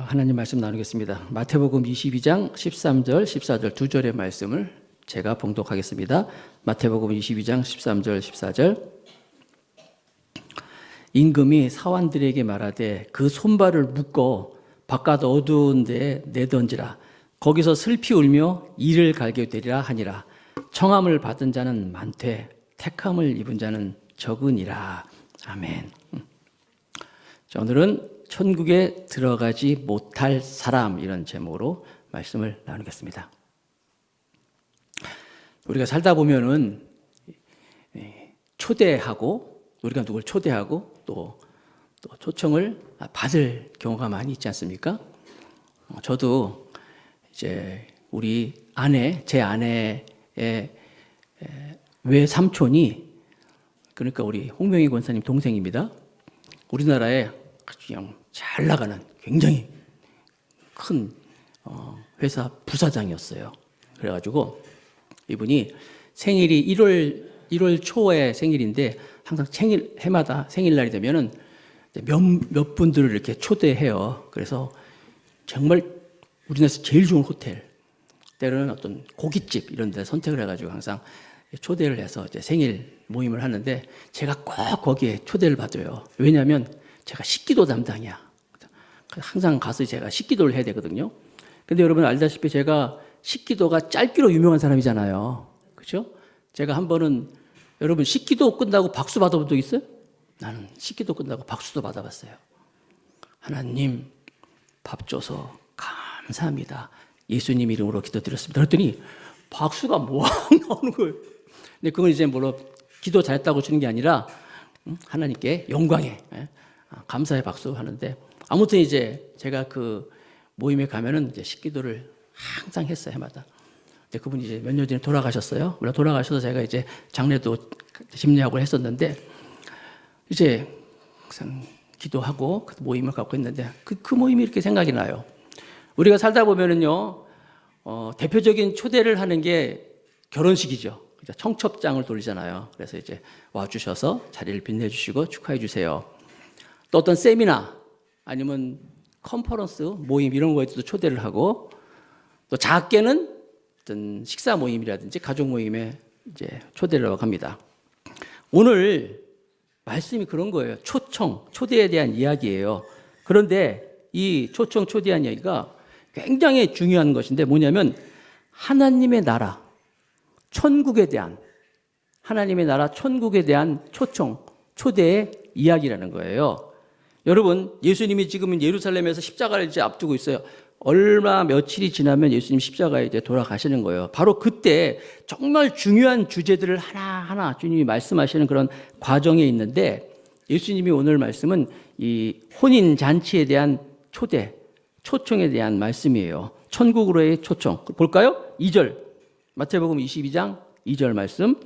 하나님 말씀 나누겠습니다. 마태복음 22장 13절, 14절 두 절의 말씀을 제가 봉독하겠습니다. 마태복음 22장 13절, 14절. 임금이 사환들에게 말하되 그 손발을 묶어 바깥 어두운 데에 내던지라. 거기서 슬피 울며 이를 갈게 되리라 하니라. 청함을 받은 자는 많되 택함을 입은 자는 적으니라. 아멘. 자, 오늘은 천국에 들어가지 못할 사람, 이런 제목으로 말씀을 나누겠습니다. 우리가 살다 보면은 초대하고, 우리가 누굴 초대하고 또 초청을 받을 경우가 많이 있지 않습니까? 저도 이제 우리 아내, 제 아내의 외삼촌이, 그러니까 우리 홍명희 권사님 동생입니다. 우리나라에 그냥 잘 나가는 굉장히 큰 회사 부사장이었어요. 그래가지고 이분이 생일이 1월 초에 생일인데 항상 해마다 생일날이 되면은 몇 분들을 이렇게 초대해요. 그래서 정말 우리나라에서 제일 좋은 호텔, 때로는 어떤 고깃집 이런 데 선택을 해가지고 항상 초대를 해서 이제 생일 모임을 하는데 제가 꼭 거기에 초대를 받아요. 왜냐하면 제가 식기도 담당이야. 항상 가서 제가 식기도를 해야 되거든요. 근데 여러분 알다시피 제가 식기도가 짧기로 유명한 사람이잖아요. 그렇죠? 제가 한 번은, 여러분 식기도 끝나고 박수 받아본 적 있어요? 나는 식기도 끝나고 박수도 받아봤어요. 하나님 밥 줘서 감사합니다. 예수님 이름으로 기도드렸습니다. 그랬더니 박수가 막 나오는 거예요. 근데 그건 이제 뭐로 기도 잘했다고 주는 게 아니라 하나님께 영광에 감사의 박수 하는데, 아무튼 이제 제가 그 모임에 가면은 이제 식기도를 항상 했어요, 해마다. 근데 그분이 이제 몇 년 전에 돌아가셨어요. 물론 돌아가셔서 제가 이제 장례도 심리하고 했었는데, 이제 항상 기도하고 그 모임을 갖고 있는데 그 모임이 이렇게 생각이 나요. 우리가 살다 보면은요, 대표적인 초대를 하는 게 결혼식이죠. 청첩장을 돌리잖아요. 그래서 이제 와주셔서 자리를 빛내주시고 축하해주세요. 또 어떤 세미나 아니면 컨퍼런스 모임 이런 거에도 초대를 하고, 또 작게는 어떤 식사 모임이라든지 가족 모임에 이제 초대를 하고 합니다. 오늘 말씀이 그런 거예요. 초청, 초대에 대한 이야기예요. 그런데 이 초청, 초대한 이야기가 굉장히 중요한 것인데 뭐냐면 하나님의 나라, 천국에 대한, 하나님의 나라 천국에 대한 초청, 초대의 이야기라는 거예요. 여러분, 예수님이 지금은 예루살렘에서 십자가를 이제 앞두고 있어요. 얼마 며칠이 지나면 예수님 십자가에 이제 돌아가시는 거예요. 바로 그때 정말 중요한 주제들을 하나하나 주님이 말씀하시는 그런 과정에 있는데, 예수님이 오늘 말씀은 이 혼인 잔치에 대한 초대, 초청에 대한 말씀이에요. 천국으로의 초청. 볼까요? 2절. 마태복음 22장 2절 말씀.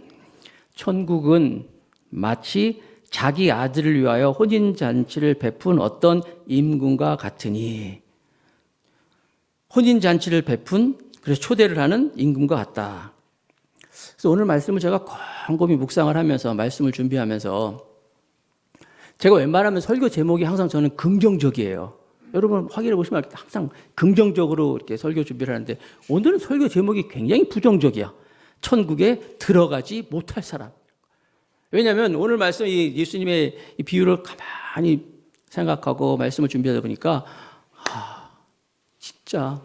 천국은 마치 자기 아들을 위하여 혼인잔치를 베푼 어떤 임금과 같으니, 혼인잔치를 베푼, 그래서 초대를 하는 임금과 같다. 그래서 오늘 말씀을 제가 곰곰이 묵상을 하면서 말씀을 준비하면서, 제가 웬만하면 설교 제목이 항상 저는 긍정적이에요. 여러분 확인해 보시면 항상 긍정적으로 이렇게 설교 준비를 하는데, 오늘은 설교 제목이 굉장히 부정적이야. 천국에 들어가지 못할 사람. 왜냐하면 오늘 말씀, 이 예수님의 이 비유를 가만히 생각하고 말씀을 준비하다 보니까, 진짜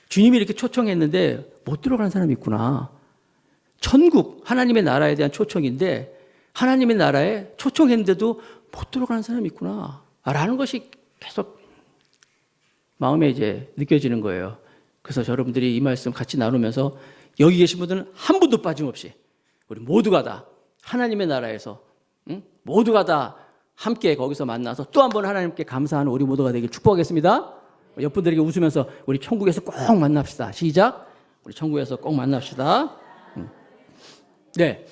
주님이 이렇게 초청했는데 못 들어가는 사람이 있구나. 천국, 하나님의 나라에 대한 초청인데 하나님의 나라에 초청했는데도 못 들어가는 사람이 있구나 라는 것이 계속 마음에 이제 느껴지는 거예요. 그래서 여러분들이 이 말씀 같이 나누면서 여기 계신 분들은 한 분도 빠짐없이 우리 모두가 다 하나님의 나라에서, 모두가 다 함께 거기서 만나서 또 한 번 하나님께 감사하는 우리 모두가 되길 축복하겠습니다. 옆분들에게 웃으면서 우리 천국에서 꼭 만납시다. 시작. 우리 천국에서 꼭 만납시다. 네.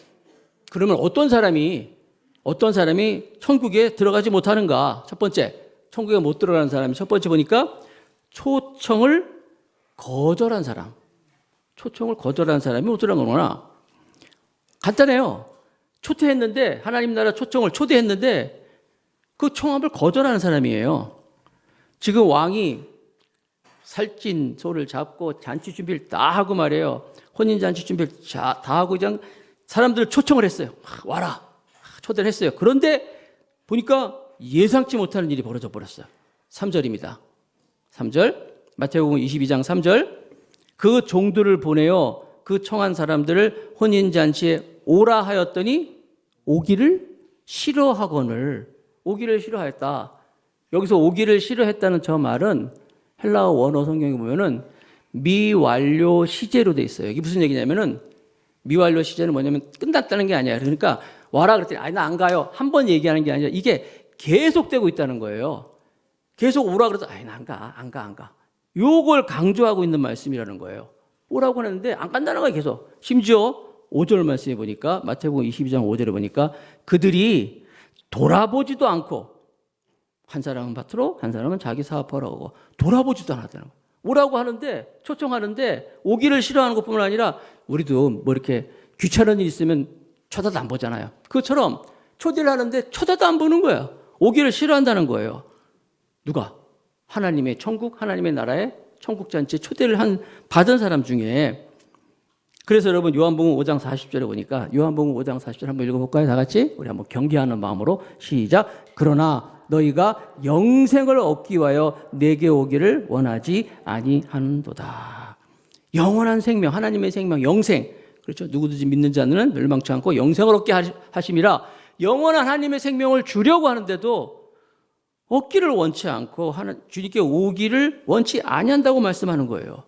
그러면 어떤 사람이 천국에 들어가지 못하는가? 첫 번째, 천국에 못 들어가는 사람이 첫 번째 보니까 초청을 거절한 사람. 초청을 거절한 사람이 못 들어간 거구나. 간단해요. 초대했는데, 하나님 나라 초청을 초대했는데 그 청함을 거절하는 사람이에요. 지금 왕이 살찐 소를 잡고 잔치 준비를 다 하고 말이에요. 혼인 잔치 준비를 다 하고 그냥 사람들을 초청을 했어요. 와라. 초대를 했어요. 그런데 보니까 예상치 못하는 일이 벌어져 버렸어요. 3절입니다. 3절. 마태복음 22장 3절. 그 종들을 보내어 그 청한 사람들을 혼인 잔치에 오라 하였더니 오기를 싫어하였다. 여기서 오기를 싫어했다는 저 말은 헬라어 원어 성경에 보면은 미완료 시제로 돼 있어요. 이게 무슨 얘기냐면은 미완료 시제는 뭐냐면 끝났다는 게 아니야. 그러니까 와라 그랬더니 아니 나 안 가요. 한 번 얘기하는 게 아니라 이게 계속되고 있다는 거예요. 계속 오라 그래서 아니 나 안 가. 요걸 강조하고 있는 말씀이라는 거예요. 오라고 하는데 안 간다는 거예요. 계속. 심지어 5절 말씀에 보니까 마태복음 22장 5절에 보니까 그들이 돌아보지도 않고 한 사람은 밭으로 한 사람은 자기 사업하러 오고 돌아보지도 않았다는 거예요. 오라고 하는데 초청하는데 오기를 싫어하는 것뿐만 아니라 우리도 뭐 이렇게 귀찮은 일 있으면 쳐다도 안 보잖아요. 그것처럼 초대를 하는데 쳐다도 안 보는 거야. 오기를 싫어한다는 거예요. 누가? 하나님의 천국, 하나님의 나라의 천국 잔치에 초대를 받은 사람 중에. 그래서 여러분 요한복음 5장 40절에 보니까 요한복음 5장 40절 한번 읽어볼까요? 다 같이 우리 한번 경계하는 마음으로 시작. 그러나 너희가 영생을 얻기 위하여 내게 오기를 원하지 아니하는도다. 영원한 생명, 하나님의 생명, 영생. 그렇죠. 누구든지 믿는 자는 멸망치 않고 영생을 얻게 하심이라. 영원한 하나님의 생명을 주려고 하는데도 얻기를 원치 않고 주님께 오기를 원치 아니한다고 말씀하는 거예요.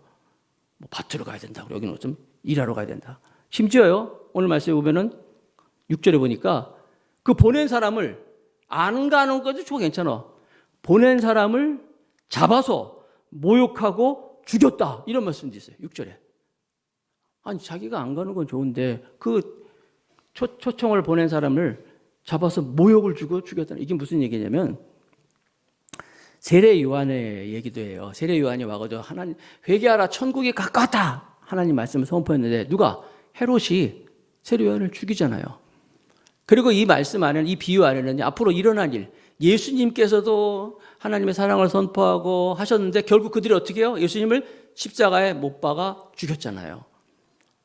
뭐 밭으로 가야 된다고, 여기는 좀 일하러 가야 된다. 심지어요, 오늘 말씀에 보면은 6절에 보니까 그 보낸 사람을 안 가는 것도 좋아 괜찮아. 보낸 사람을 잡아서 모욕하고 죽였다. 이런 말씀도 있어요. 6절에. 아니 자기가 안 가는 건 좋은데 그 초청을 보낸 사람을 잡아서 모욕을 주고 죽였다. 이게 무슨 얘기냐면 세례 요한의 얘기도 해요. 세례 요한이 와가지고 하나님 회개하라 천국이 가까웠다. 하나님 말씀을 선포했는데 누가? 헤롯이 세례 요한을 죽이잖아요. 그리고 이 말씀 안에는, 이 비유 안에는 앞으로 일어날 일, 예수님께서도 하나님의 사랑을 선포하고 하셨는데 결국 그들이 어떻게 해요? 예수님을 십자가에 못 박아 죽였잖아요.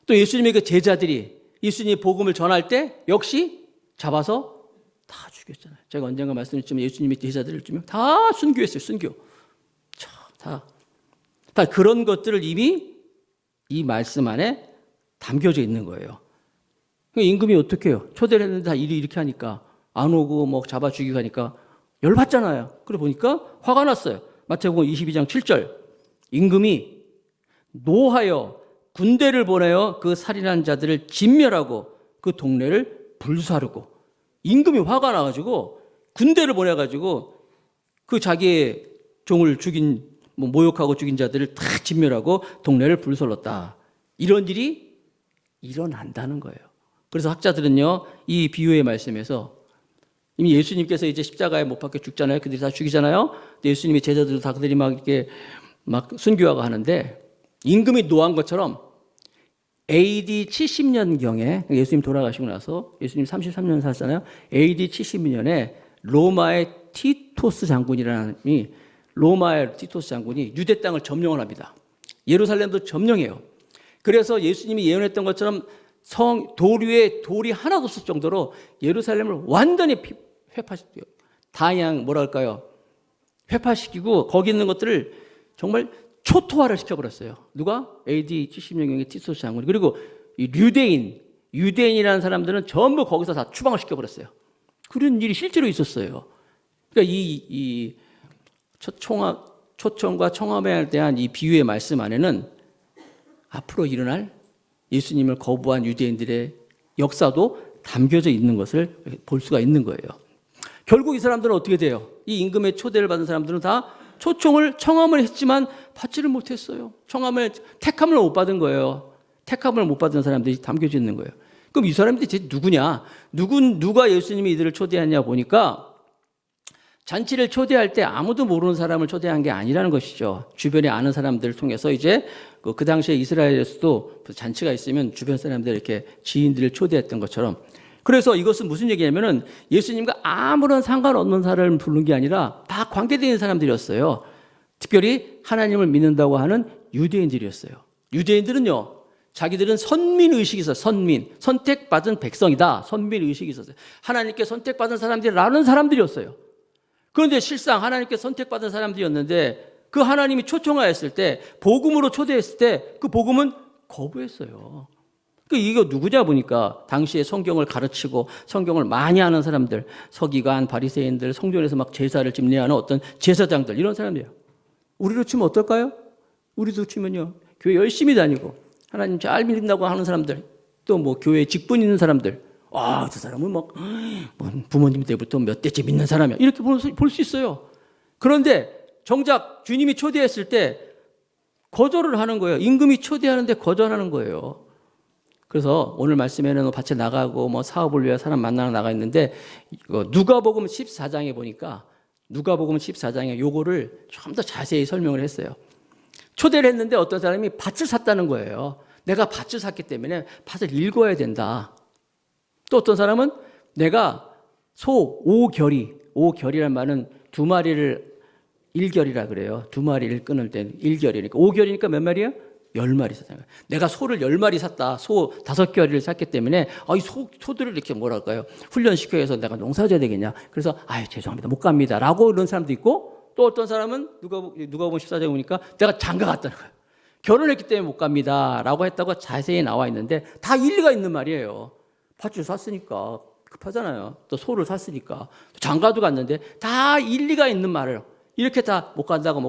또 예수님의 그 제자들이 예수님의 복음을 전할 때 역시 잡아서 다 죽였잖아요. 제가 언젠가 말씀드렸지만 예수님의 제자들을 주면 다 순교했어요. 순교. 다 그런 것들을 이미 이 말씀 안에 담겨져 있는 거예요. 임금이 어떻게 해요? 초대를 했는데 다 일이 이렇게 하니까 안 오고 뭐 잡아 죽이고 하니까 열받잖아요. 그래 보니까 화가 났어요. 마태복음 22장 7절. 임금이 노하여 군대를 보내어 그 살인한 자들을 진멸하고 그 동네를 불사르고. 임금이 화가 나가지고 군대를 보내가지고 그 자기의 종을 죽인, 모욕하고 죽인 자들을 다 진멸하고 동네를 불살랐다. 이런 일이 일어난다는 거예요. 그래서 학자들은요, 이 비유의 말씀에서 이미 예수님께서 이제 십자가에 못 박혀 죽잖아요. 그들이 다 죽이잖아요. 예수님의 제자들도 다 그들이 막 이렇게 막 순교하고 하는데 임금이 노한 것처럼 AD 70년경에 예수님 돌아가시고 나서 예수님 33년 사셨잖아요. AD 70년에 로마의 티토스 장군이라는 로마의 티토스 장군이 유대 땅을 점령을 합니다. 예루살렘도 점령해요. 그래서 예수님이 예언했던 것처럼 돌 위에 돌이 하나도 없을 정도로 예루살렘을 완전히 회파시켜요. 다양 회파시키고 거기 있는 것들을 정말 초토화를 시켜버렸어요. 누가? AD 70년경의 티토스 장군이. 그리고 이 유대인이라는 사람들은 전부 거기서 다 추방을 시켜버렸어요. 그런 일이 실제로 있었어요. 그러니까 이 초청과 청함에 대한 이 비유의 말씀 안에는 앞으로 일어날 예수님을 거부한 유대인들의 역사도 담겨져 있는 것을 볼 수가 있는 거예요. 결국 이 사람들은 어떻게 돼요? 이 임금의 초대를 받은 사람들은 다 청함을 했지만 받지를 못했어요. 택함을 못 받은 거예요. 택함을 못 받은 사람들이 담겨져 있는 거예요. 그럼 이 사람들이 대체 누구냐? 누가 예수님이 이들을 초대했냐 보니까 잔치를 초대할 때 아무도 모르는 사람을 초대한 게 아니라는 것이죠. 주변에 아는 사람들을 통해서 이제 그 당시에 이스라엘에서도 잔치가 있으면 주변 사람들 이렇게 지인들을 초대했던 것처럼. 그래서 이것은 무슨 얘기냐면은 예수님과 아무런 상관없는 사람을 부른 게 아니라 다 관계되어 있는 사람들이었어요. 특별히 하나님을 믿는다고 하는 유대인들이었어요. 유대인들은요, 자기들은 선민의식이 있어요. 선택받은 백성이다. 선민의식이 있었어요. 하나님께 선택받은 사람들이라는 사람들이었어요. 그런데 실상 하나님께 선택받은 사람들이었는데 그 하나님이 초청하였을 때, 복음으로 초대했을 때 그 복음은 거부했어요. 이거 누구냐 보니까 당시에 성경을 가르치고 성경을 많이 아는 사람들, 서기관, 바리새인들, 성전에서 막 제사를 집례하는 어떤 제사장들, 이런 사람들이에요. 우리로 치면 어떨까요? 우리도 치면요, 교회 열심히 다니고 하나님 잘 믿는다고 하는 사람들, 또 뭐 교회에 직분 있는 사람들, 저 사람은 뭐 부모님 때부터 몇 대째 믿는 사람이야, 이렇게 볼 수 있어요. 그런데 정작 주님이 초대했을 때 거절을 하는 거예요. 임금이 초대하는데 거절하는 거예요. 그래서 오늘 말씀에는 밭에 나가고 뭐 사업을 위해 사람 만나러 나가 있는데, 누가복음 14장에 보니까 누가복음 14장에 요거를 좀 더 자세히 설명을 했어요. 초대를 했는데 어떤 사람이 밭을 샀다는 거예요. 내가 밭을 샀기 때문에 밭을 읽어야 된다. 또 어떤 사람은 내가 소 5결이란 말은 두 마리를 1결이라 그래요. 두 마리를 끊을 때 1결이니까 5결이니까 몇 마리야? 10마리 샀잖아요. 내가 소를 10마리 샀다. 소 5결을 샀기 때문에 이 소들을 이렇게 뭐랄까요? 훈련시켜서 내가 농사져야 되겠냐? 그래서 죄송합니다. 못 갑니다. 라고 이런 사람도 있고, 또 어떤 사람은 누가복음 14장에 보니까 내가 장가 갔다는 거예요. 결혼했기 때문에 못 갑니다. 라고 했다고 자세히 나와 있는데 다 일리가 있는 말이에요. 밭을 샀으니까 급하잖아요. 또 소를 샀으니까. 장가도 갔는데 다 일리가 있는 말을 이렇게 다 못 간다고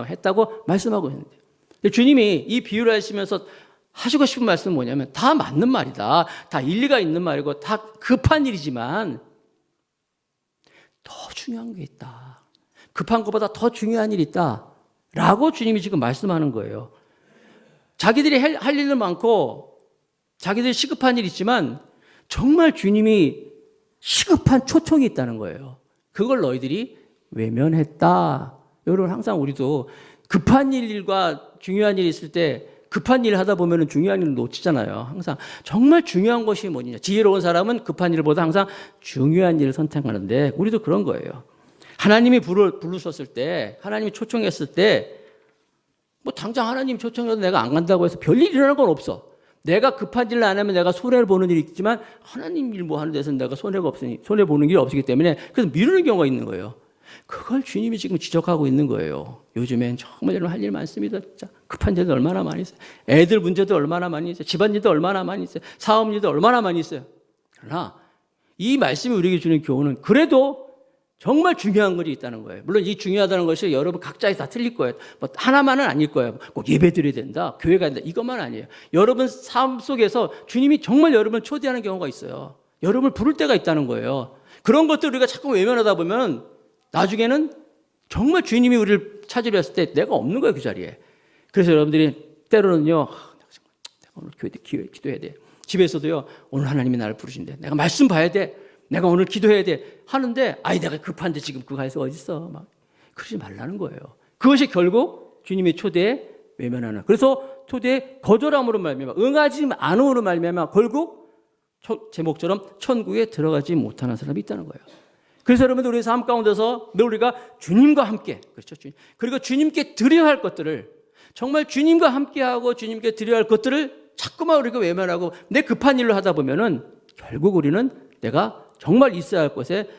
했다고 말씀하고 있는데, 주님이 이 비유를 하시면서 하시고 싶은 말씀은 뭐냐면, 다 맞는 말이다. 다 일리가 있는 말이고 다 급한 일이지만 더 중요한 게 있다. 급한 것보다 더 중요한 일이 있다. 라고 주님이 지금 말씀하는 거예요. 자기들이 할 일은 많고 자기들이 시급한 일이 있지만 정말 주님이 시급한 초청이 있다는 거예요. 그걸 너희들이 외면했다. 여러분, 항상 우리도 급한 일과 중요한 일이 있을 때 급한 일을 하다 보면 중요한 일을 놓치잖아요. 항상 정말 중요한 것이 뭐냐. 지혜로운 사람은 급한 일보다 항상 중요한 일을 선택하는데, 우리도 그런 거예요. 하나님이 부르셨을 때, 하나님이 초청했을 때, 뭐 당장 하나님 초청해서 내가 안 간다고 해서 별일 일어날 건 없어. 내가 급한 일을 안 하면 내가 손해를 보는 일이 있지만, 하나님 일 뭐 하는 데서는 내가 손해 보는 일이 없기 때문에 그래서 미루는 경우가 있는 거예요. 그걸 주님이 지금 지적하고 있는 거예요. 요즘엔 정말 여러분 할 일 많습니다. 진짜 급한 일도 얼마나 많이 있어요. 애들 문제도 얼마나 많이 있어요. 집안일도 얼마나 많이 있어요. 사업일도 얼마나 많이 있어요. 그러나 이 말씀이 우리에게 주는 교훈은 그래도 정말 중요한 것이 있다는 거예요. 물론 이 중요하다는 것이 여러분 각자에 다 틀릴 거예요. 뭐 하나만은 아닐 거예요. 꼭 예배 드려야 된다, 교회가 된다, 이것만 아니에요. 여러분 삶 속에서 주님이 정말 여러분을 초대하는 경우가 있어요. 여러분을 부를 때가 있다는 거예요. 그런 것들 우리가 자꾸 외면하다 보면 나중에는 정말 주님이 우리를 찾으려 했을 때 내가 없는 거예요, 그 자리에. 그래서 여러분들이 때로는요, 내가 오늘 기도해야 돼. 집에서도요, 오늘 하나님이 나를 부르신대. 내가 말씀 봐야 돼. 내가 오늘 기도해야 돼. 하는데, 내가 급한데 지금 그거 해서 어딨어. 막 그러지 말라는 거예요. 그것이 결국 주님의 초대에 외면하는. 그래서 초대에 거절함으로 말미암아, 응하지 않음으로 말미암아 결국 제목처럼 천국에 들어가지 못하는 사람이 있다는 거예요. 그래서 여러분들 우리 삶 가운데서 늘 우리가 주님과 함께, 그렇죠? 그리고 주님께 드려야 할 것들을, 정말 주님과 함께하고 주님께 드려야 할 것들을 자꾸만 우리가 외면하고 내 급한 일로 하다 보면은 결국 우리는 내가 정말 있어야 할 곳에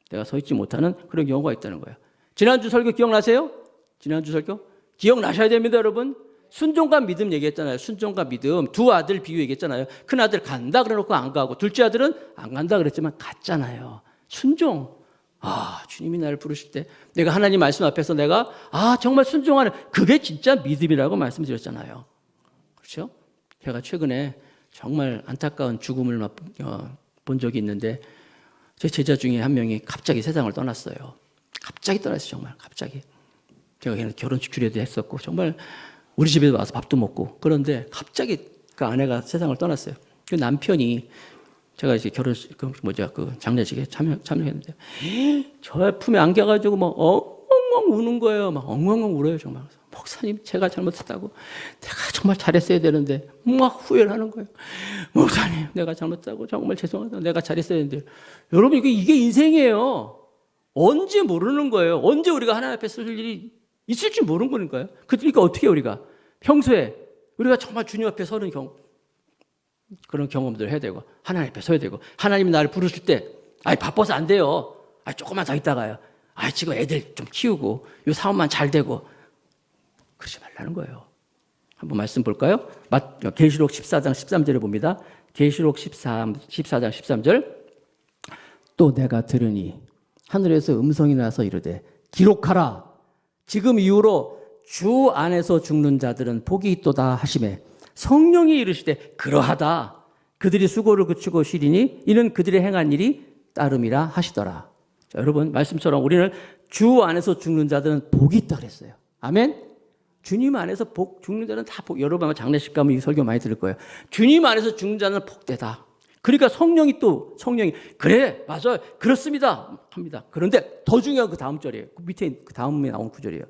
내가 서 있지 못하는 그런 경우가 있다는 거예요. 지난주 설교 기억나세요? 지난주 설교? 기억나셔야 됩니다, 여러분. 순종과 믿음 얘기했잖아요. 순종과 믿음. 두 아들 비유 얘기했잖아요. 큰 아들 간다 그래놓고 안 가고, 둘째 아들은 안 간다 그랬지만 갔잖아요. 순종. 주님이 나를 부르실 때 내가 하나님 말씀 앞에서 내가 정말 순종하는, 그게 진짜 믿음이라고 말씀드렸잖아요. 그렇죠? 제가 최근에 정말 안타까운 죽음을 본 적이 있는데, 제 제자 중에 한 명이 갑자기 세상을 떠났어요. 갑자기 떠났어요. 정말 갑자기. 제가 결혼식 주례도 했었고 정말 우리 집에 와서 밥도 먹고, 그런데 갑자기 그 아내가 세상을 떠났어요. 그 남편이, 제가 이제 결혼식 그 장례식에 참여했는데 저 품에 안겨가지고 막 엉엉 우는 거예요. 막 엉엉 울어요 정말. 목사님, 제가 잘못했다고, 내가 정말 잘했어야 되는데 막 후회를 하는 거예요. 목사님, 내가 잘못했다고, 정말 죄송하다, 내가 잘했어야 되는데. 여러분, 이게 인생이에요. 언제 모르는 거예요. 언제 우리가 하나님 앞에 쓸 일이 있을 줄 모르는 거니까요. 그러니까 어떻게 우리가 평소에 우리가 정말 주님 앞에 서는 그런 경험들을 해야 되고 하나님 앞에 서야 되고 하나님이 나를 부르실 때 바빠서 안 돼요. 조금만 더 있다가요. 지금 애들 좀 키우고 이 사업만 잘 되고 그러지 말라는 거예요. 한번 말씀 볼까요? 계시록 14장 13절에 봅니다. 계시록 14장 13절. 또 내가 들으니 하늘에서 음성이 나서 이르되 기록하라. 지금 이후로 주 안에서 죽는 자들은 복이 있도다 하시매 성령이 이르시되 그러하다. 그들이 수고를 그치고 쉬리니 이는 그들의 행한 일이 따름이라 하시더라. 자, 여러분 말씀처럼 우리는 주 안에서 죽는 자들은 복이 있다 그랬어요. 아멘. 주님 안에서 죽는 자는 다 복. 여러분 아마 장례식 가면 이 설교 많이 들을 거예요. 주님 안에서 죽는 자는 복되다. 그러니까 성령이 그래 맞아요 그렇습니다 합니다. 그런데 더 중요한 그 다음 절이에요. 그 밑에 그 다음에 나온 구절이에요.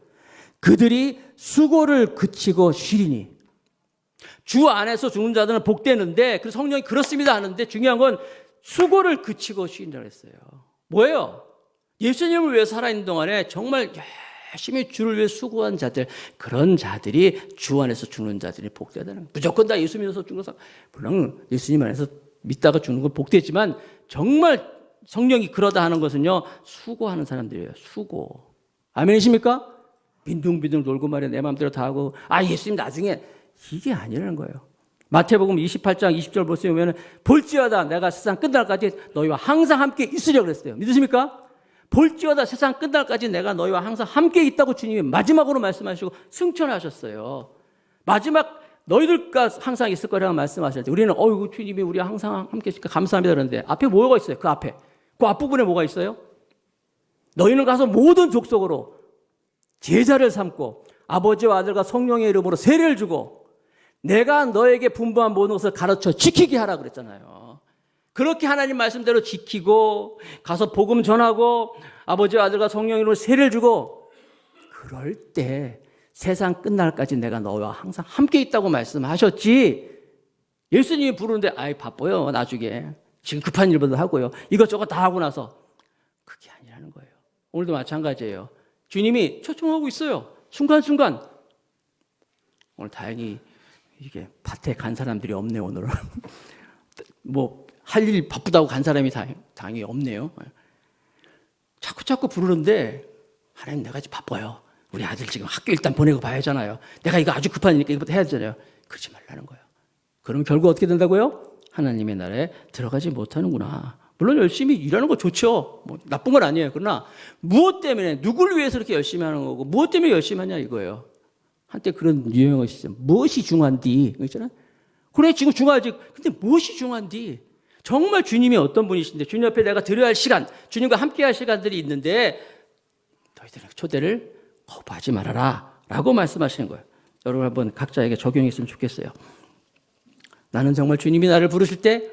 그들이 수고를 그치고 쉬리니. 주 안에서 죽는 자들은 복되는데 그 성령이 그렇습니다 하는데 중요한 건 수고를 그치고 쉬린다고 했어요. 뭐예요? 예수님을 위해 살아있는 동안에 정말 열심히 주를 위해 수고한 자들, 그런 자들이 주 안에서 죽는 자들이 복되다는 거예요. 무조건 다 예수 믿어서 죽는 사람, 물론 예수님 안에서 믿다가 죽는 건 복되지만 정말 성령이 그러다 하는 것은요, 수고하는 사람들이에요. 수고. 아멘이십니까? 빈둥빈둥 놀고 말이야 내 마음대로 다 하고 예수님 나중에 이게 아니라는 거예요. 마태복음 28장 20절 보시면 볼지어다 내가 세상 끝날까지 너희와 항상 함께 있으려고 그랬어요. 믿으십니까? 볼지어다 세상 끝날까지 내가 너희와 항상 함께 있다고 주님이 마지막으로 말씀하시고 승천하셨어요. 마지막 너희들과 항상 있을 거라고 말씀하셨죠. 우리는 주님이 우리와 항상 함께 있으니까 감사합니다 그러는데 앞에 뭐가 있어요? 그 앞에. 그 앞부분에 뭐가 있어요? 너희는 가서 모든 족속으로 제자를 삼고 아버지와 아들과 성령의 이름으로 세례를 주고 내가 너에게 분부한 모든 것을 가르쳐 지키게 하라 그랬잖아요. 그렇게 하나님 말씀대로 지키고 가서 복음 전하고 아버지와 아들과 성령의 이름으로 세례를 주고 그럴 때 세상 끝날까지 내가 너와 항상 함께 있다고 말씀하셨지. 예수님이 부르는데 바빠요 나중에 지금 급한 일보다 하고요 이것저것 다 하고 나서 그게 아니라는 거예요. 오늘도 마찬가지예요. 주님이 초청하고 있어요. 순간순간. 오늘 다행히 이게 밭에 간 사람들이 없네요 오늘은. 할 일 바쁘다고 간 사람이 다행히 없네요. 자꾸 부르는데 하나님 내가 지금 바빠요. 우리 아들 지금 학교 일단 보내고 봐야 하잖아요. 내가 이거 아주 급한 일이니까 이거부터 해야 되잖아요. 그러지 말라는 거예요. 그럼 결국 어떻게 된다고요? 하나님의 나라에 들어가지 못하는구나. 물론 열심히 일하는 거 좋죠. 나쁜 건 아니에요. 그러나 무엇 때문에 누구를 위해서 이렇게 열심히 하는 거고 무엇 때문에 열심히 하냐 이거예요. 한때 그런 유행어 있어요. 무엇이 중요한디 있잖아요. 그래 지금 중요하지. 근데 무엇이 중요한디? 정말 주님이 어떤 분이신데 주님 옆에 내가 드려야 할 시간, 주님과 함께 할 시간들이 있는데 너희들의 초대를 거부하지 말아라 라고 말씀하시는 거예요. 여러분 한번 각자에게 적용했으면 좋겠어요. 나는 정말 주님이 나를 부르실 때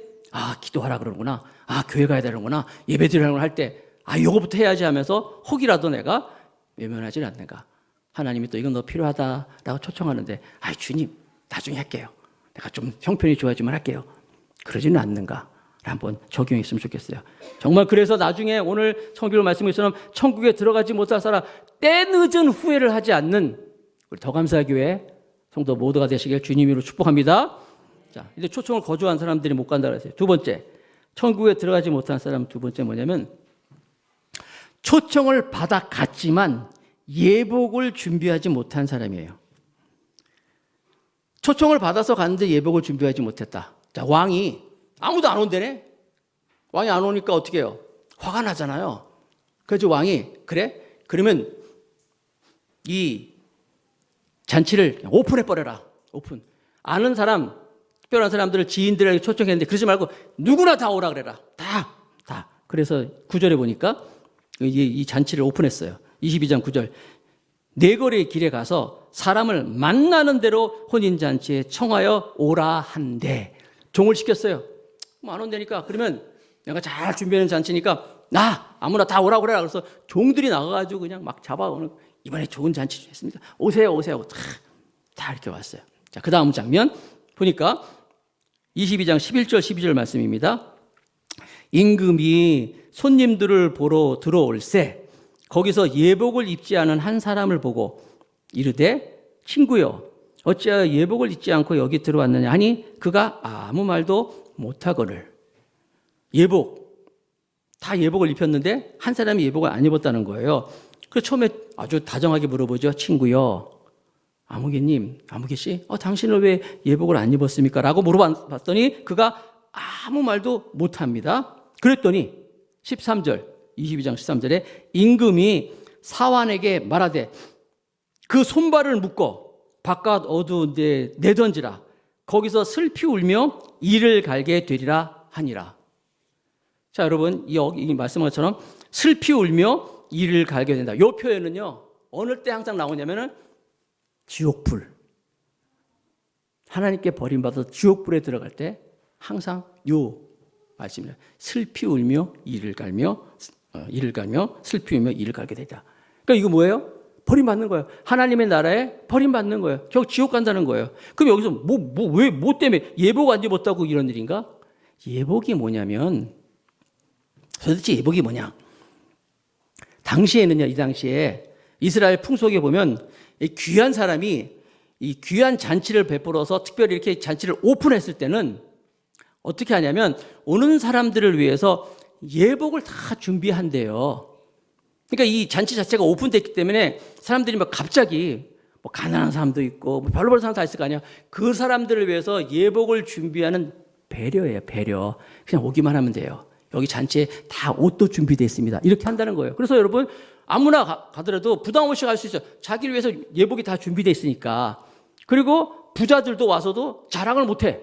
기도하라 그러는구나. 교회 가야 되는구나. 예배 드리라고 할 때 이거부터 해야지 하면서 혹이라도 내가 외면하지 않는가. 하나님이 또 이건 너 필요하다라고 초청하는데 주님 나중에 할게요. 내가 좀 형편이 좋아지면 할게요. 그러지는 않는가. 한번 적용했으면 좋겠어요. 정말 그래서 나중에 오늘 성경으로 말씀한 것처럼 천국에 들어가지 못할 사람 때늦은 후회를 하지 않는 우리 더감사교회 성도 모두가 되시길 주님으로 축복합니다. 자, 이제 초청을 거부한 사람들이 못 간다 그랬어요. 두 번째, 천국에 들어가지 못한 사람 두 번째 뭐냐면 초청을 받아 갔지만 예복을 준비하지 못한 사람이에요. 초청을 받아서 갔는데 예복을 준비하지 못했다. 자, 왕이 아무도 안 온대네. 왕이 안 오니까 어떻게 해요? 화가 나잖아요. 그래서 왕이 그래? 그러면 이 잔치를 오픈해버려라. 오픈. 아는 사람, 특별한 사람들을 지인들에게 초청했는데 그러지 말고 누구나 다 오라 그래라. 다. 그래서 9절에 보니까 이 잔치를 오픈했어요. 22장 9절. 네거리의 길에 가서 사람을 만나는 대로 혼인잔치에 청하여 오라 한대. 종을 시켰어요. 안 온다니까. 그러면 내가 잘 준비하는 잔치니까 아무나 다 오라고 그래라. 그래서 종들이 나가가지고 그냥 막 잡아오는 이번에 좋은 잔치 했습니다. 오세요. 다 이렇게 왔어요. 자, 그 다음 장면 보니까 22장 11절 12절 말씀입니다. 임금이 손님들을 보러 들어올세 거기서 예복을 입지 않은 한 사람을 보고 이르되 친구여 어찌하여 예복을 입지 않고 여기 들어왔느냐 하니 그가 아무 말도 못하거늘. 다 예복을 입혔는데 한 사람이 예복을 안 입었다는 거예요. 그래서 처음에 아주 다정하게 물어보죠. 친구여, 아무개씨, 당신은 왜 예복을 안 입었습니까? 라고 물어봤더니 그가 아무 말도 못합니다. 그랬더니 13절, 22장 13절에 임금이 사환에게 말하되 그 손발을 묶어 바깥 어두운 데 내던지라. 거기서 슬피 울며 이를 갈게 되리라 하니라. 자, 여러분, 이 말씀한 것처럼 슬피 울며 이를 갈게 된다. 이 표현은요, 어느 때 항상 나오냐면은 지옥불. 하나님께 버림받아서 지옥불에 들어갈 때 항상 요 말씀입니다. 슬피 울며 이를 갈며 슬피 울며 이를 갈게 되다. 그러니까 이거 뭐예요? 버림받는 거예요. 하나님의 나라에 버림받는 거예요. 결국 지옥 간다는 거예요. 그럼 여기서 뭐 때문에 예복 안 입었다고 이런 일인가? 예복이 뭐냐면, 도대체 예복이 뭐냐? 당시에는요, 이 당시에 이스라엘 풍속에 보면 이 귀한 사람이 이 귀한 잔치를 베풀어서 특별히 이렇게 잔치를 오픈했을 때는 어떻게 하냐면 오는 사람들을 위해서 예복을 다 준비한대요. 그러니까 이 잔치 자체가 오픈됐기 때문에 사람들이 막 갑자기 뭐 가난한 사람도 있고 뭐 별로 사람 다 있을 거 아니야. 그 사람들을 위해서 예복을 준비하는 배려예요, 배려. 그냥 오기만 하면 돼요. 여기 잔치에 다 옷도 준비되어 있습니다. 이렇게 한다는 거예요. 그래서 여러분 아무나 가더라도 부담 없이 갈 수 있어요. 자기를 위해서 예복이 다 준비되어 있으니까. 그리고 부자들도 와서도 자랑을 못해.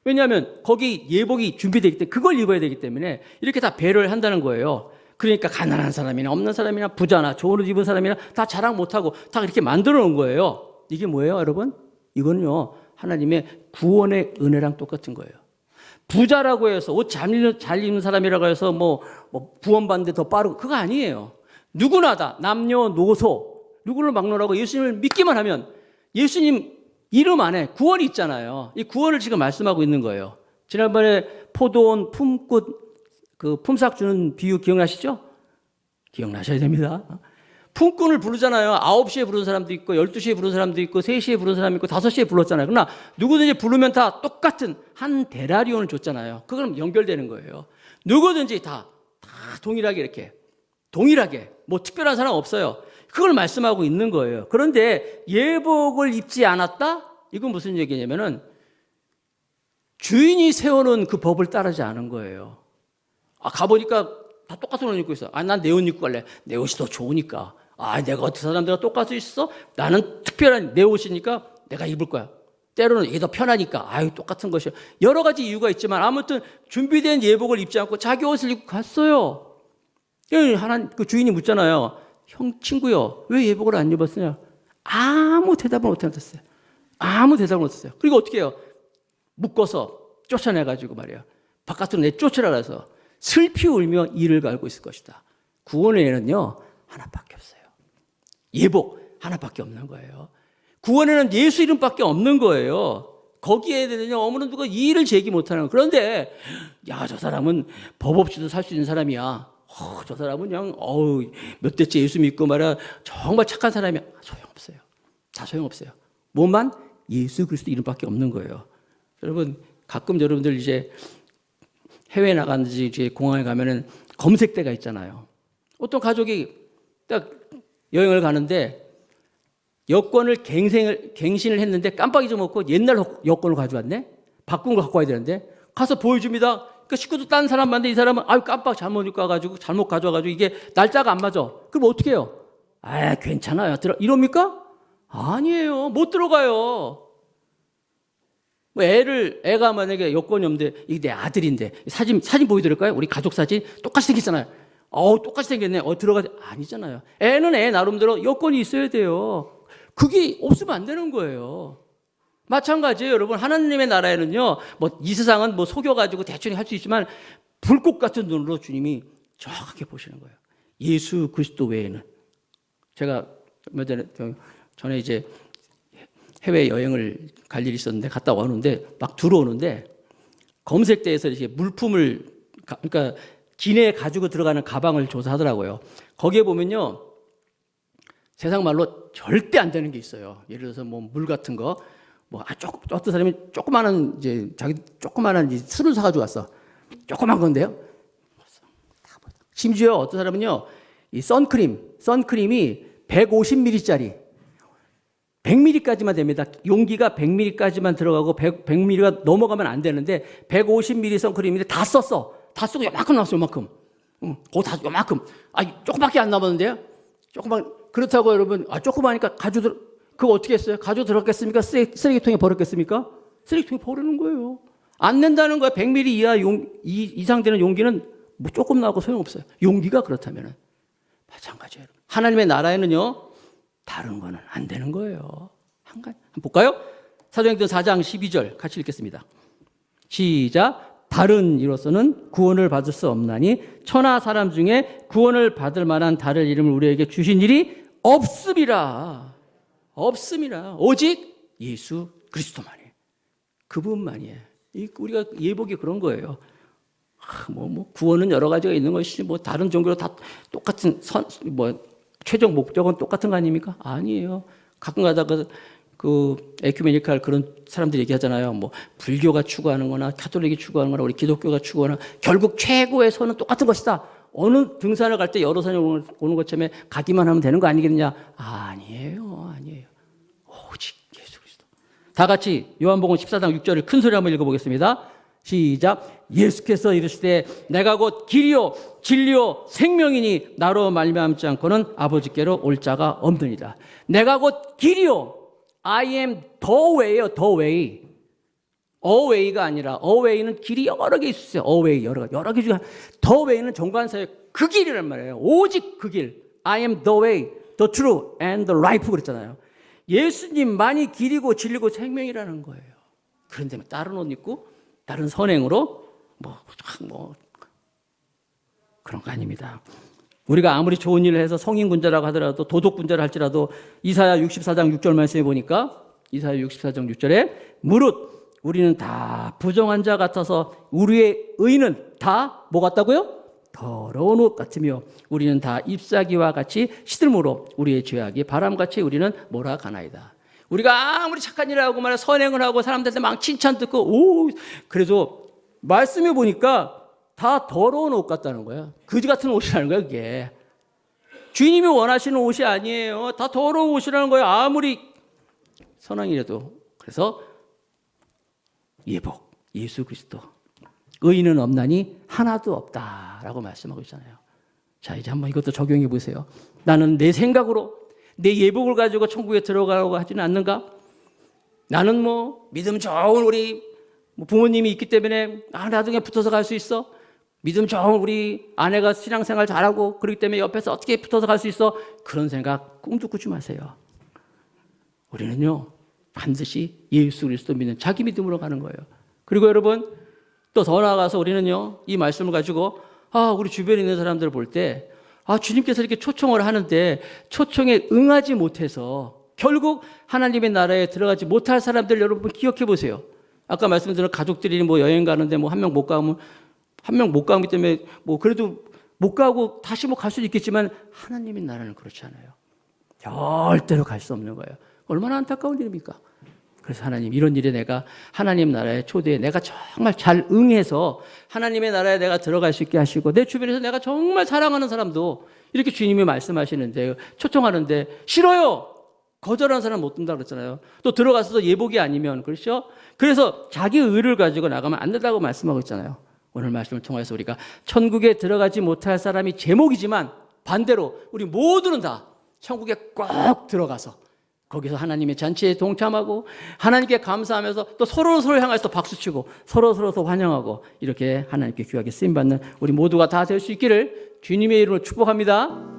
왜냐하면 거기 예복이 준비되기 때문에 그걸 입어야 되기 때문에 이렇게 다 배려를 한다는 거예요. 그러니까 가난한 사람이나 없는 사람이나 부자나 좋은 옷 입은 사람이나 다 자랑 못하고 다 이렇게 만들어 놓은 거예요. 이게 뭐예요, 여러분? 이거는요, 하나님의 구원의 은혜랑 똑같은 거예요. 부자라고 해서 옷 잘 입는 사람이라고 해서 뭐 구원받는데 더 빠르고 그거 아니에요. 누구나 다 남녀노소 누구를 막론하고 예수님을 믿기만 하면 예수님 이름 안에 구원이 있잖아요. 이 구원을 지금 말씀하고 있는 거예요. 지난번에 포도원 품꽃 그 품삯 주는 비유 기억나시죠? 기억나셔야 됩니다. 품꾼을 부르잖아요. 9시에 부르는 사람도 있고 12시에 부르는 사람도 있고 3시에 부르는 사람이 있고 5시에 불렀잖아요. 그러나 누구든지 부르면 다 똑같은 한 데나리온을 줬잖아요. 그거는 연결되는 거예요. 누구든지 다 동일하게 이렇게 동일하게 뭐 특별한 사람 없어요. 그걸 말씀하고 있는 거예요. 그런데 예복을 입지 않았다? 이건 무슨 얘기냐면은 주인이 세워놓은 그 법을 따르지 않은 거예요. 가보니까 다 똑같은 옷 입고 있어. 난 내 옷 입고 갈래. 내 옷이 더 좋으니까. 내가 어떤 사람들과 똑같이 있어? 나는 특별한 내 옷이니까 내가 입을 거야. 때로는 이게 더 편하니까. 똑같은 것이야. 여러 가지 이유가 있지만 아무튼 준비된 예복을 입지 않고 자기 옷을 입고 갔어요. 그 주인이 묻잖아요. 친구요, 왜 예복을 안 입었어요? 아무 대답을 못했어요. 아무 대답을 못했어요. 그리고 어떻게 해요? 묶어서 쫓아내가지고 말이야. 바깥으로 내쫓으라 그래서 슬피 울며 이를 갈고 있을 것이다. 구원의 애는요, 하나밖에 없어요. 예복 하나밖에 없는 거예요. 구원에는 예수 이름밖에 없는 거예요. 거기에 대해서 어머는 누가 이의를 제기 못하는 거예요. 그런데 저 사람은 법 없이도 살 수 있는 사람이야. 저 사람은 그냥 몇 대째 예수 믿고 말이야 정말 착한 사람이야. 소용없어요. 다 소용없어요. 뭐만 예수 그리스도 이름밖에 없는 거예요. 여러분 가끔 여러분들 이제 해외 나가는지 이제 공항에 가면은 검색대가 있잖아요. 어떤 가족이 딱 여행을 가는데 여권을 갱신을 했는데 깜빡 잊어먹고 옛날 여권을 가져왔네? 바꾼 걸 갖고 와야 되는데 가서 보여줍니다. 그 식구도 딴 사람 봤는데 이 사람은 깜빡 잘못 입고 와가지고 잘못 가져와가지고 이게 날짜가 안 맞아. 그럼 어떻게 해요? 괜찮아요. 이럽니까? 아니에요. 못 들어가요. 애가 만약에 여권이 없는데 이게 내 아들인데 사진 보여드릴까요? 우리 가족 사진 똑같이 생겼잖아요. 똑같이 생겼네. 들어가지 아니잖아요. 애는 애 나름대로 여권이 있어야 돼요. 그게 없으면 안 되는 거예요. 마찬가지예요, 여러분. 하나님의 나라에는요, 이 세상은 속여가지고 대충 할 수 있지만 불꽃 같은 눈으로 주님이 정확하게 보시는 거예요. 예수 그리스도 외에는. 제가 몇 전에 이제 해외 여행을 갈 일이 있었는데 갔다 오는데 막 들어오는데 검색대에서 이렇게 물품을 그러니까 기내에 가지고 들어가는 가방을 조사하더라고요. 거기에 보면요, 세상 말로 절대 안 되는 게 있어요. 예를 들어서 뭐 물 같은 거, 어떤 사람이 조그마한 자기 조그마한 술을 사가지고 왔어. 조그만 건데요. 심지어 어떤 사람은요, 이 선크림이 150ml짜리, 100ml까지만 됩니다. 용기가 100ml까지만 들어가고 100ml가 넘어가면 안 되는데 150ml 선크림인데 다 썼어. 다 쓰고 요만큼 나왔어, 요만큼. 그거 다 요만큼. 조금밖에 안 남았는데요. 그렇다고 여러분, 조그마니까 그거 어떻게 했어요? 가지고 들었겠습니까? 쓰레기통에 버렸겠습니까? 쓰레기통에 버리는 거예요. 안 낸다는 거야. 100ml 이상 되는 용기는 조금 나오고 소용없어요. 용기가 그렇다면 마찬가지예요. 하나님의 나라에는요, 다른 거는 안 되는 거예요. 한번 볼까요? 사도행전 4장 12절 같이 읽겠습니다. 시작. 다른 이로서는 구원을 받을 수 없나니 천하 사람 중에 구원을 받을 만한 다른 이름을 우리에게 주신 일이 없음이라. 오직 예수 그리스도만이에요. 그분만이에요. 우리가 예복이 그런 거예요. 구원은 여러 가지가 있는 것이지 다른 종교로 다 똑같은 최종 목적은 똑같은 거 아닙니까? 아니에요. 가끔 가다 그 에큐메니칼 그런 사람들이 얘기하잖아요. 불교가 추구하는 거나 가톨릭이 추구하는 거나 우리 기독교가 추구하는 결국 최고의 선은 똑같은 것이다. 어느 등산을 갈 때 여러 산이 오는 것처럼 가기만 하면 되는 거 아니겠느냐? 아니에요. 오직 예수 그리스도. 다 같이 요한복음 14장 6절을 큰 소리 한번 읽어보겠습니다. 시작. 예수께서 이르시되 내가 곧 길이요 진리요 생명이니 나로 말미암지 않고는 아버지께로 올 자가 없느니라. 내가 곧 길이요. I am the way예요. the way. a way가 아니라 a way는 길이 여러 개 있어요. a way 여러 개 중에 the way는 정관사의 그 길이란 말이에요. 오직 그 길. I am the way, the truth and the life 그랬잖아요. 예수님만이 길이고 진리고 생명이라는 거예요. 그런데 다른 옷 입고 다른 선행으로 그런 거 아닙니다. 우리가 아무리 좋은 일을 해서 성인군자라고 하더라도 도덕군자를 할지라도 이사야 64장 6절 말씀해 보니까 이사야 64장 6절에 무릇 우리는 다 부정한 자 같아서 우리의 의는 다 뭐 같다고요? 더러운 옷 같으며 우리는 다 잎사귀와 같이 시들므로 우리의 죄악이 바람같이 우리는 몰아가나이다. 우리가 아무리 착한 일을 하고 말해 선행을 하고 사람들한테 막 칭찬 듣고 그래도 말씀해 보니까 다 더러운 옷 같다는 거야. 거지 같은 옷이라는 거야, 그게. 주님이 원하시는 옷이 아니에요. 다 더러운 옷이라는 거예요. 아무리 선왕이라도. 그래서 예복, 예수 그리스도. 의인은 없나니 하나도 없다라고 말씀하고 있잖아요. 자, 이제 한번 이것도 적용해 보세요. 나는 내 생각으로 내 예복을 가지고 천국에 들어가려고 하지는 않는가? 나는 믿음 좋은 우리 부모님이 있기 때문에 나중에 붙어서 갈 수 있어. 믿음 좋은 우리 아내가 신앙생활 잘하고 그렇기 때문에 옆에서 어떻게 붙어서 갈 수 있어. 그런 생각 꿈도 꾸지 마세요. 우리는요 반드시 예수 그리스도 믿는 자기 믿음으로 가는 거예요. 그리고 여러분 또 더 나아가서 우리는요 이 말씀을 가지고 우리 주변에 있는 사람들을 볼 때 주님께서 이렇게 초청을 하는데 초청에 응하지 못해서 결국 하나님의 나라에 들어가지 못할 사람들 여러분 기억해 보세요. 아까 말씀드린 가족들이 여행 가는데 한 명 못 가면 한 명 못 가기 때문에 그래도 못 가고 다시 갈 수도 있겠지만 하나님의 나라는 그렇지 않아요. 절대로 갈 수 없는 거예요. 얼마나 안타까운 일입니까? 그래서 하나님 이런 일에 내가 하나님 나라의 초대에 내가 정말 잘 응해서 하나님의 나라에 내가 들어갈 수 있게 하시고 내 주변에서 내가 정말 사랑하는 사람도 이렇게 주님이 말씀하시는데 초청하는데 싫어요. 거절하는 사람 못 든다 그랬잖아요. 또 들어가서도 예복이 아니면 그렇죠? 그래서 자기 의를 가지고 나가면 안 된다고 말씀하고 있잖아요. 오늘 말씀을 통해서 우리가 천국에 들어가지 못할 사람이 제목이지만 반대로 우리 모두는 다 천국에 꼭 들어가서 거기서 하나님의 잔치에 동참하고 하나님께 감사하면서 또 서로를 향해서 박수치고 서로 환영하고 이렇게 하나님께 귀하게 쓰임받는 우리 모두가 다 될 수 있기를 주님의 이름으로 축복합니다.